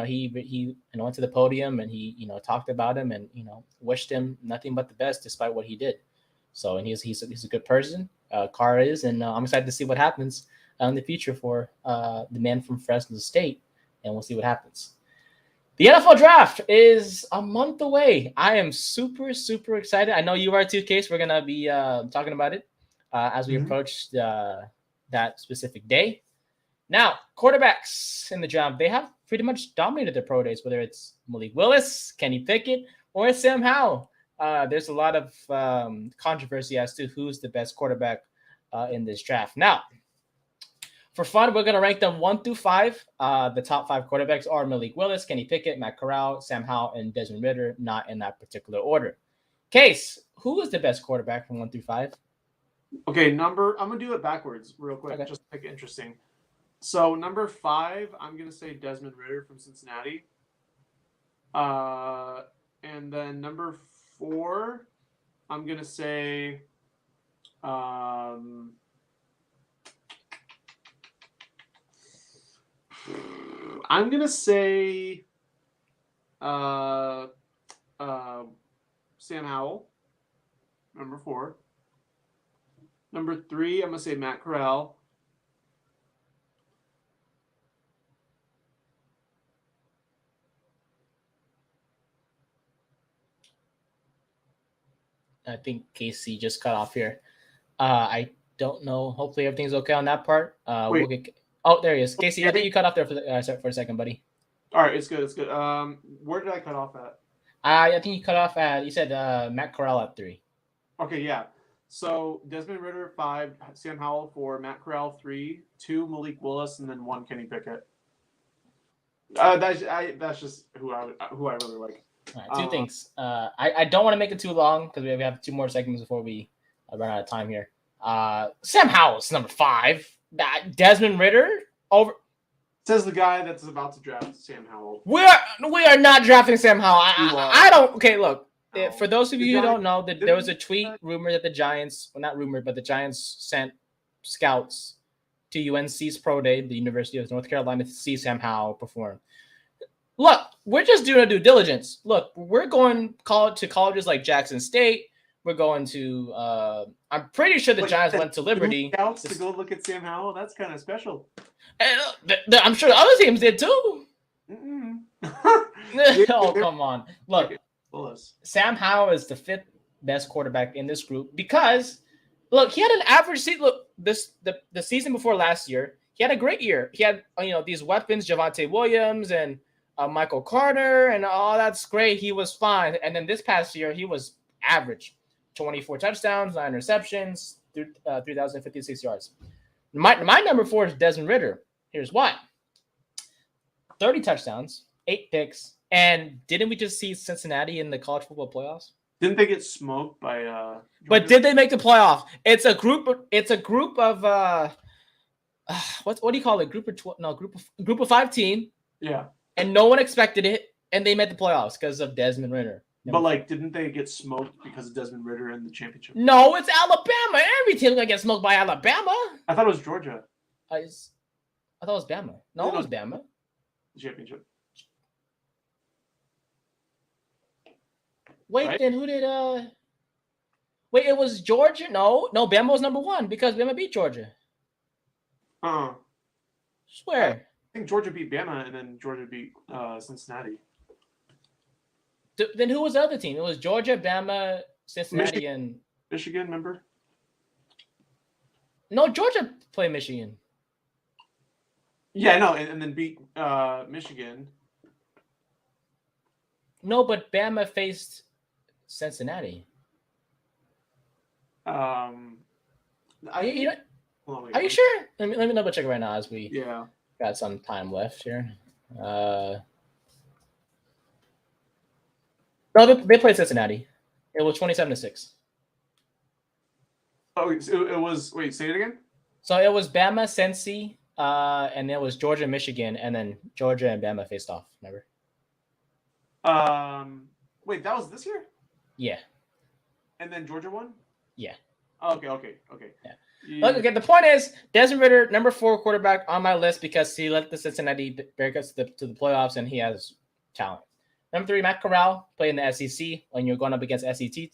went to the podium and he talked about him and wished him nothing but the best despite what he did. So, and he's a good person. Carr is, and I'm excited to see what happens in the future for the man from Fresno State, and we'll see what happens. The NFL draft is a month away. I am super, super excited. I know you are too, Case. We're gonna be talking about it as we approach that specific day. Now, quarterbacks in the draft, they have pretty much dominated their pro days, whether it's Malik Willis, Kenny Pickett, or Sam Howell. There's a lot of controversy as to who's the best quarterback in this draft. Now, for fun, we're going to rank them 1 through 5. The top 5 quarterbacks are Malik Willis, Kenny Pickett, Matt Corral, Sam Howell, and Desmond Ritter, not in that particular order. Case, who is the best quarterback from 1 through 5? Okay, I'm going to do it backwards real quick, just to make it interesting. So, number 5, I'm going to say Desmond Ritter from Cincinnati. And then number 4, I'm going to say Sam Howell, number 4. Number 3, I'm going to say Matt Corral. I think Casey just cut off here. I don't know. Hopefully everything's okay on that part. There he is. Casey, I think you cut off there for a second, buddy. All right, it's good. Where did I cut off at? I think you cut off at, you said Matt Corral at 3. Okay, yeah. So Desmond Ritter 5, Sam Howell 4, Matt Corral 3, 2 Malik Willis, and then 1 Kenny Pickett. That's just who I really like. All right, 2 things. I don't want to make it too long because we have 2 more segments before we run out of time here. Sam Howell's number 5. Desmond Ritter over. Says the guy that's about to draft Sam Howell. We are not drafting Sam Howell. I don't. Okay, look. No. For those of you who don't know, that there was a tweet rumor that the Giants, well, not rumor, but the Giants sent scouts to UNC's pro day, the University of North Carolina, to see Sam Howell perform. Look, we're just doing a due diligence. Look, we're going to colleges like Jackson State. We're going to. I'm pretty sure the Giants went to Liberty. Scouts to go look at Sam Howell. That's kind of special. And, I'm sure the other teams did too. Oh, come on! Look, Sam Howell is the 5th best quarterback in this group because, look, he had an average season. Look, the season before last year, he had a great year. He had these weapons, Javonte Williams and Michael Carter, and all that's great. He was fine. And then this past year, he was average. 24 touchdowns, 9 receptions, 3,056 yards. My number 4 is Desmond Ritter. Here's why. 30 touchdowns, 8 picks. And didn't we just see Cincinnati in the college football playoffs? Didn't they get smoked by But did they make the playoff? It's a group of what do you call it? Group of 5 team. Yeah. And no one expected it, and they made the playoffs because of Desmond Ritter. But like, didn't they get smoked because of Desmond Ritter in the championship? No, it's Alabama. Every team's gonna get smoked by Alabama. I thought it was Georgia. I thought it was Bama. No, it was Bama. Championship. Wait, right? Then who did Wait, it was Georgia? No, Bama was number 1 because Bama beat Georgia. Swear. I think Georgia beat Bama and then Georgia beat Cincinnati. Then who was the other team? It was Georgia, Bama, Cincinnati, and Michigan, remember? No, Georgia played Michigan. Yeah, no, and then beat Michigan. No, but Bama faced Cincinnati. Are you sure? Let me double check right now as we got some time left here. No, they played Cincinnati. It was 27-6. Oh, so it was. Wait, say it again. So it was Bama, Cincy, and it was Georgia, Michigan, and then Georgia and Bama faced off. Remember? Wait, that was this year? Yeah. And then Georgia won? Yeah. Oh, okay. Yeah. Look, okay, the point is, Desmond Ritter, number 4 quarterback on my list because he led the Cincinnati Bearcats to the playoffs and he has talent. Number 3, Matt Corral, playing the SEC. When you're going up against SEC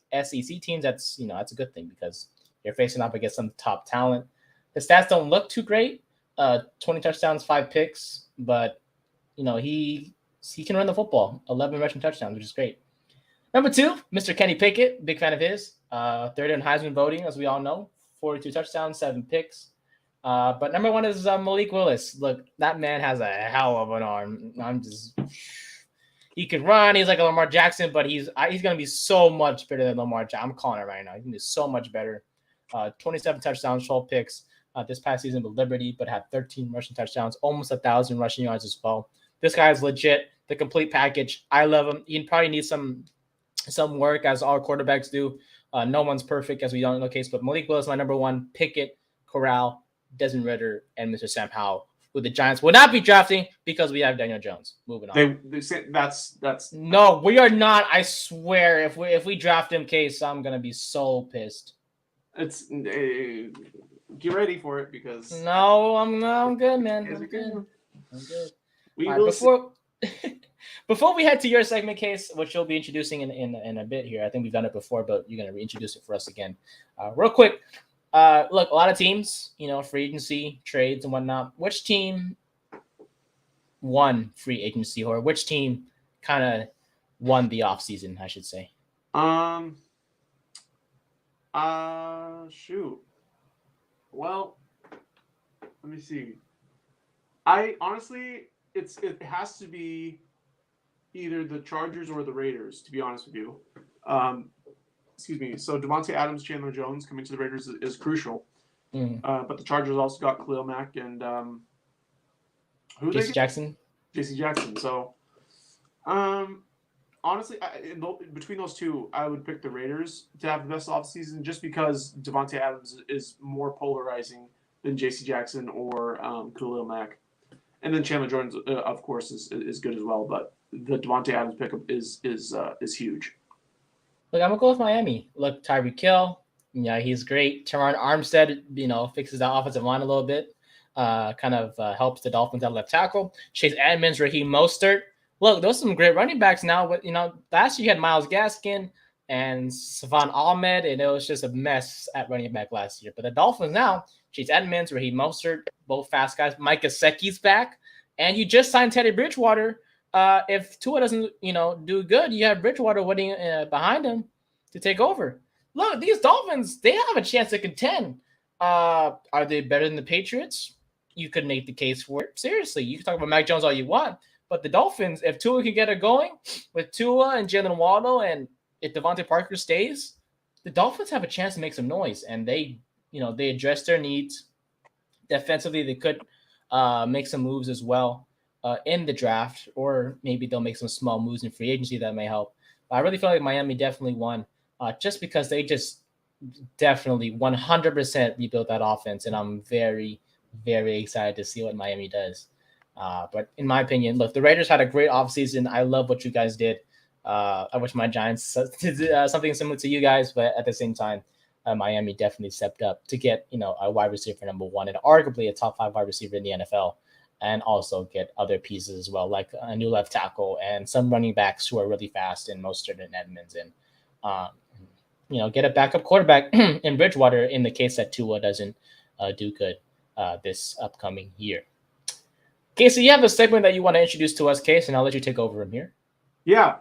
teams, that's a good thing because you're facing up against some top talent. The stats don't look too great. 20 touchdowns, 5 picks, but he can run the football. 11 rushing touchdowns, which is great. Number 2, Mr. Kenny Pickett, big fan of his. 3rd in Heisman voting, as we all know. 42 touchdowns, 7 picks. But number 1 is Malik Willis. Look, that man has a hell of an arm. He can run. He's like a Lamar Jackson, but he's going to be so much better than Lamar Jackson. I'm calling it right now. He's going to be so much better. 27 touchdowns, 12 picks this past season with Liberty, but had 13 rushing touchdowns, almost 1,000 rushing yards as well. This guy is legit, the complete package. I love him. He probably needs some work, as all quarterbacks do. No one's perfect, as we don't know the case, but Malik Willis, my number 1, Pickett, Corral, Desmond Ritter, and Mr. Sam Howell, who the Giants will not be drafting because we have Daniel Jones. Moving on. They say that's No, we are not. I swear, if we draft him, Case, I'm gonna be so pissed. It's get ready for it because no, I'm good, man. I'm good. Before we head to your segment, Case, which you'll be introducing in a bit here. I think we've done it before, but you're gonna reintroduce it for us again. Real quick. Look, a lot of teams, free agency, trades, and whatnot. Which team won free agency, or which team kind of won the offseason, I should say? Shoot. Well, let me see. I honestly, it has to be either the Chargers or the Raiders, to be honest with you. Excuse me. So Devonte Adams, Chandler Jones coming to the Raiders is crucial. But the Chargers also got Khalil Mack and JC Jackson. JC Jackson. So, honestly, between those two, I would pick the Raiders to have the best offseason just because Devonte Adams is more polarizing than JC Jackson or Khalil Mack. And then Chandler Jones, of course, is good as well. But the Devonte Adams pickup is huge. Look, I'm gonna go with Miami. Look, Tyreek Hill, he's great. Teron Armstead, fixes that offensive line a little bit. Helps the Dolphins at left tackle. Chase Edmonds, Raheem Mostert. Look, those are some great running backs now. But last year you had Myles Gaskin and Savon Ahmed, and it was just a mess at running back last year. But the Dolphins now, Chase Edmonds, Raheem Mostert, both fast guys. Mike Gesicki's back, and you just signed Teddy Bridgewater. If Tua doesn't, do good, you have Bridgewater waiting behind him to take over. Look, these Dolphins, they have a chance to contend. Are they better than the Patriots? You could make the case for it. Seriously, you can talk about Mac Jones all you want, but the Dolphins, if Tua can get it going with Tua and Jalen Waddle, and if Devonte Parker stays, the Dolphins have a chance to make some noise, and they address their needs. Defensively, they could make some moves as well. in the draft, or maybe they'll make some small moves in free agency that may help. But I really feel like Miami definitely won just because they just definitely 100% rebuilt that offense. And I'm very, very excited to see what Miami does. But in my opinion, look, the Raiders had a great offseason. I love what you guys did. I wish my Giants did something similar to you guys, but at the same time, Miami definitely stepped up to get, a wide receiver number one and arguably a top 5 wide receiver in the NFL, and also get other pieces as well, like a new left tackle and some running backs who are really fast in Mostert and Edmonds, and get a backup quarterback in Bridgewater in the case that Tua doesn't do good this upcoming year. Casey, you have a segment that you want to introduce to us, Case, and I'll let you take over from here. Yeah.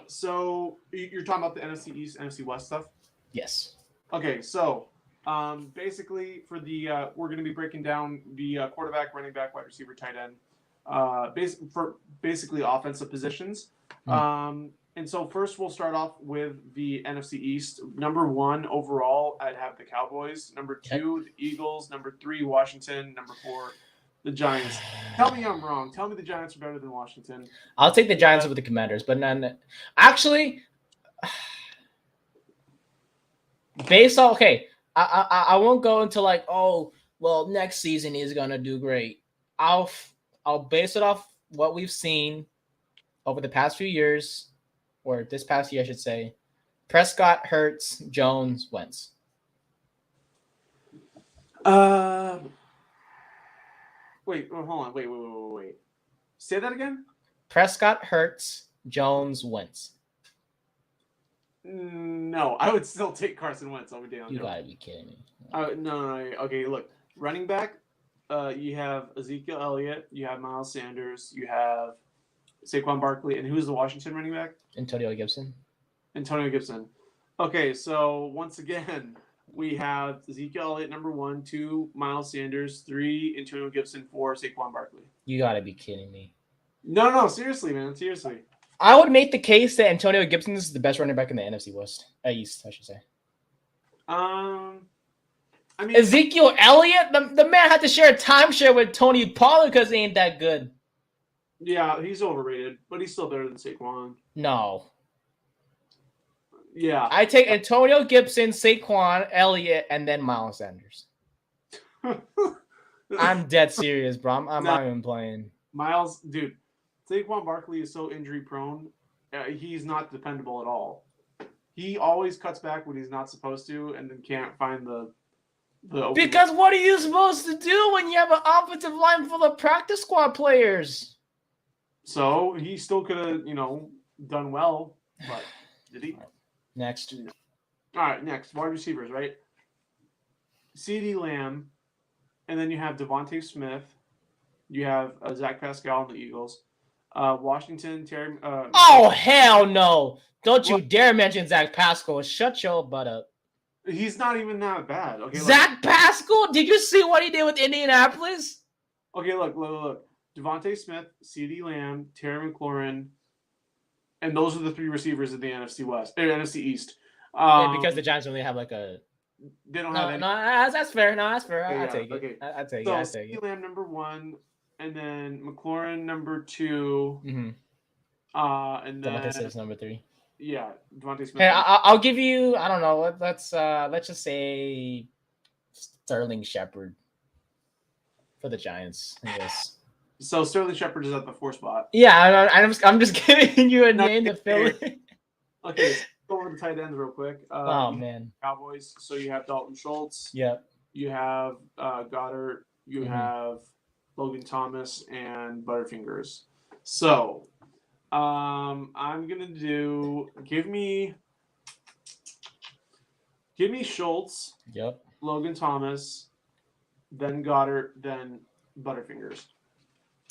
So you're talking about the NFC East, NFC West stuff? Yes. Okay, so basically for the we're going to be breaking down the quarterback, running back, wide receiver, tight end, basically offensive positions. And so first we'll start off with the NFC East. Number 1 overall, I'd have the Cowboys. Number 2, the Eagles. Number 3, Washington. Number 4, the Giants. Tell me I'm wrong. Tell me the Giants are better than Washington. I'll take the Giants over the Commanders, but none. Actually, based on I won't go into like, oh well, next season he's gonna do great. I'll base it off what we've seen over the past few years, or this past year, I should say. Prescott, Hurts, Jones, Wentz. Wait, hold on. Wait. Say that again? Prescott, Hurts, Jones, Wentz. No, I would still take Carson Wentz over Daniel Jones. You gotta be kidding me. No. Okay, look. Running back, you have Ezekiel Elliott, you have Miles Sanders, you have Saquon Barkley, and who's the Washington running back? Antonio Gibson. Okay, so once again, we have Ezekiel Elliott, number 1, 2, Miles Sanders, 3, Antonio Gibson, 4, Saquon Barkley. You gotta be kidding me. No, seriously, man, seriously. I would make the case that Antonio Gibson is the best running back in the NFC East, I should say. I mean, Ezekiel Elliott, the man had to share a timeshare with Tony Pollard because he ain't that good. Yeah, he's overrated, but he's still better than Saquon. No. Yeah. I take Antonio Gibson, Saquon, Elliott, and then Miles Sanders. I'm dead serious, bro. I'm not even playing. Miles, dude, Saquon Barkley is so injury prone. He's not dependable at all. He always cuts back when he's not supposed to, and then can't find the Because what are you supposed to do when you have an offensive line full of practice squad players? So he still could have, done well, but did he? Next. All right, next. Wide receivers, right? CeeDee Lamb, and then you have Devonte Smith. You have Zach Pascal in the Eagles. Washington, Terry. Oh, hell no. Don't you dare mention Zach Pascal. Shut your butt up. He's not even that bad. Okay, Zach Pascal? Did you see what he did with Indianapolis? Okay, look. Devonte Smith, CeeDee Lamb, Terry McLaurin, and those are the 3 receivers in the NFC East. Because the Giants only have like a. They don't have any. No, that's fair. No, that's fair. Okay, I take it. Okay. I take it. So CeeDee Lamb number 1, and then McLaurin number 2. Mm-hmm. And then Devontae Smith number 3. Yeah, Devontae Smith. Hey, I'll give you. I don't know. Let's just say Sterling Shepard for the Giants. Yes. So Sterling Shepard is at the 4 spot. Yeah, I'm just giving you a name to fill it. Okay, go over the tight ends real quick. Oh man, Cowboys. So you have Dalton Schultz. Yep. You have Goddard. You have Logan Thomas and Butterfingers. So I'm gonna give me Schultz. Yep. Logan Thomas, then Goddard, then Butterfingers.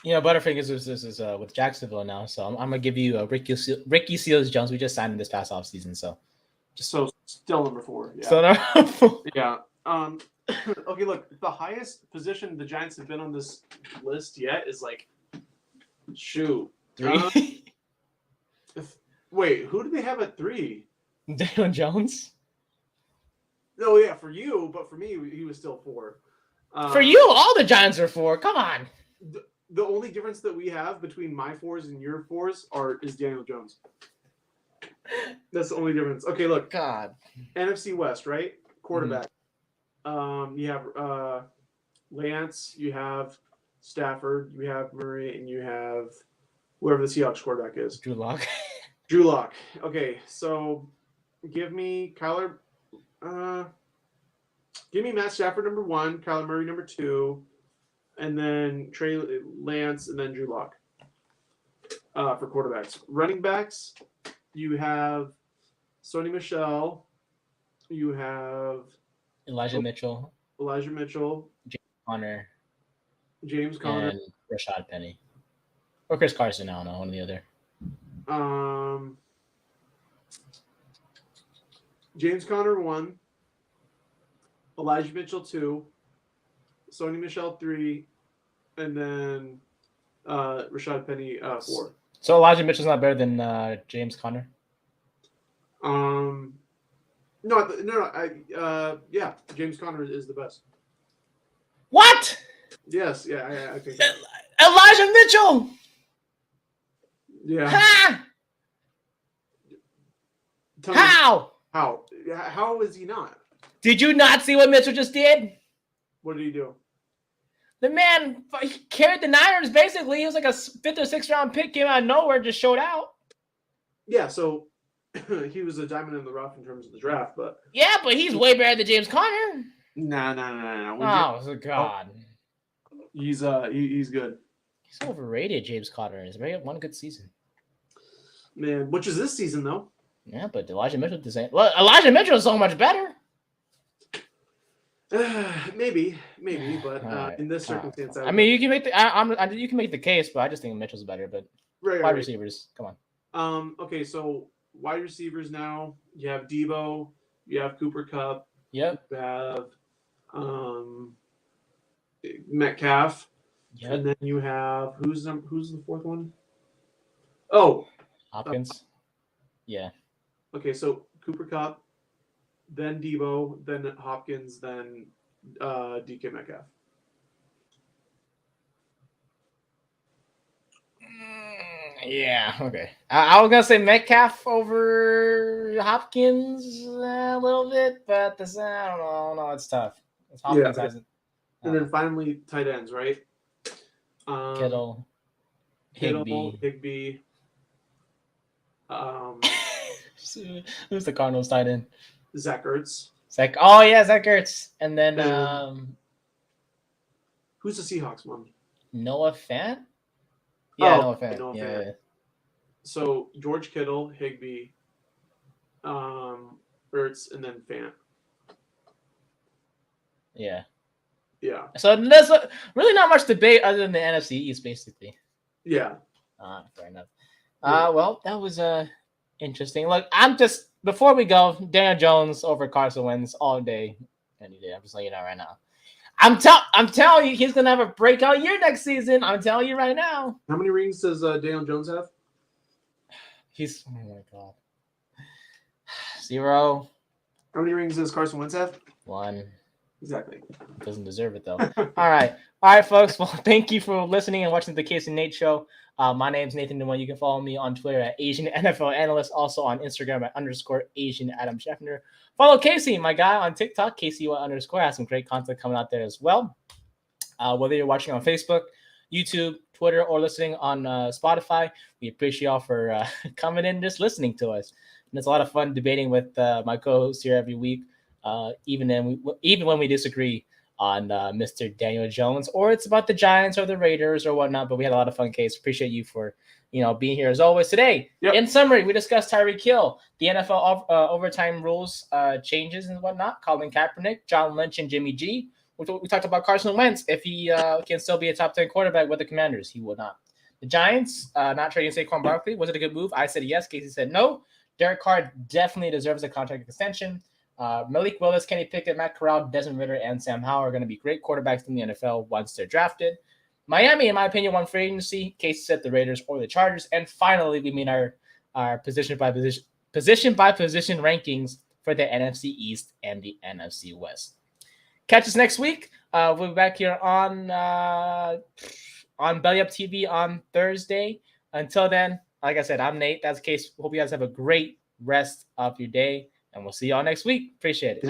Butterfingers is with Jacksonville now, so I'm gonna give you Ricky Seals-Jones. We just signed him this past offseason, so still number 4. Yeah. So number 4. Yeah. Okay, look, the highest position the Giants have been on this list yet is 3. Wait, who do they have at 3? Daniel Jones. Oh yeah, for you, but for me, he was still 4. For you, all the Giants are 4. Come on. the only difference that we have between my 4s and your 4s is Daniel Jones. That's the only difference. Okay, look. God. NFC West, right? Quarterback. You have Lance, you have Stafford, you have Murray, and you have whoever the Seahawks quarterback is. Drew Lock. Drew Lock. Okay, so give me give me Matt Stafford number 1, Kyler Murray number 2, and then Trey Lance, and then Drew Lock for quarterbacks. Running backs, you have Sony Michel, you have Elijah Mitchell, James Conner, and Rashad Penny. Or Chris Carson, I don't know, one or the other. James Conner 1, Elijah Mitchell 2, Sony Michel 3, and then Rashad Penny 4. So Elijah Mitchell's not better than James Conner? Yeah, James Conner is the best. What? Yes, yeah, I think that. Elijah Mitchell. Yeah. Ha! How? How is he not? Did you not see what Mitchell just did? What did he do? The man he carried the Niners basically. He was like a 5th or 6th round pick, came out of nowhere, just showed out. Yeah, so he was a diamond in the rough in terms of the draft, but yeah, but he's way better than James Conner. No. Oh God. He's good. He's overrated, James Conner. He's very one good season. Man, which is this season though. Yeah, but Elijah Mitchell doesn't. Well, Elijah Mitchell is so much better. Maybe, but right. In this circumstance, I mean, you can make the you can make the case, but I just think Mitchell's better. But wide receivers, come on. Okay, so wide receivers now. You have Debo, you have Cooper Kupp. Yep. You have Metcalf. Yep. And then you have who's the 4th one? Oh, Hopkins. Yeah. Okay, so Cooper Kupp, then Debo, then Hopkins, then DK Metcalf. Yeah, okay. I was gonna say Metcalf over Hopkins a little bit, but this I don't know. No, it's tough. Hopkins hasn't. And then finally, tight ends, right? Kittle, Higbee. Who's the Cardinals tight end? Zach Ertz. Zach Ertz. And then who's the Seahawks one? Noah Fant? Yeah, Noah Fant. Yeah. So George Kittle, Higbee, Ertz, and then Fant. Yeah. Yeah. So there's really not much debate other than the NFC East, basically. Yeah. Fair enough. Well, that was interesting. Look, before we go, Daniel Jones over Carson Wentz all day, any day. I'm just letting you know right now. I'm telling you, he's gonna have a breakout year next season. I'm telling you right now. How many rings does Daniel Jones have? Oh my God. 0. How many rings does Carson Wentz have? 1. Exactly. Doesn't deserve it though. All right, folks. Well, thank you for listening and watching the Casey Nate Show. My name's Nathan DeMoy. You can follow me on Twitter at Asian NFL Analyst, also on Instagram at _Asian Adam Scheffner. Follow Casey, my guy, on TikTok, KCY_. Has some great content coming out there as well. Whether you're watching on Facebook, YouTube, Twitter, or listening on Spotify, we appreciate y'all for coming in and just listening to us. And it's a lot of fun debating with my co-host here every week, even when we disagree on Mr. Daniel Jones, or it's about the Giants or the Raiders or whatnot. But we had a lot of fun, Case. Appreciate you for being here as always. Today, in summary, we discussed Tyreek Hill, the NFL overtime rules changes and whatnot, Colin Kaepernick, John Lynch, and Jimmy G. We talked about Carson Wentz, if he can still be a top 10 quarterback with the Commanders. He will not. The Giants not trading Saquon Barkley. Was it a good move? I said yes. Casey said no. Derek Carr definitely deserves a contract extension. Malik Willis, Kenny Pickett, Matt Corral, Desmond Ritter, and Sam Howell are going to be great quarterbacks in the NFL once they're drafted. Miami, in my opinion, won free agency. Casey said the Raiders or the Chargers. And finally, we made our position by position rankings for the NFC East and the NFC West. Catch us next week. We'll be back here on on Belly Up TV on Thursday. Until then, like I said, I'm Nate. That's the case. Hope you guys have a great rest of your day, and we'll see y'all next week. Appreciate it.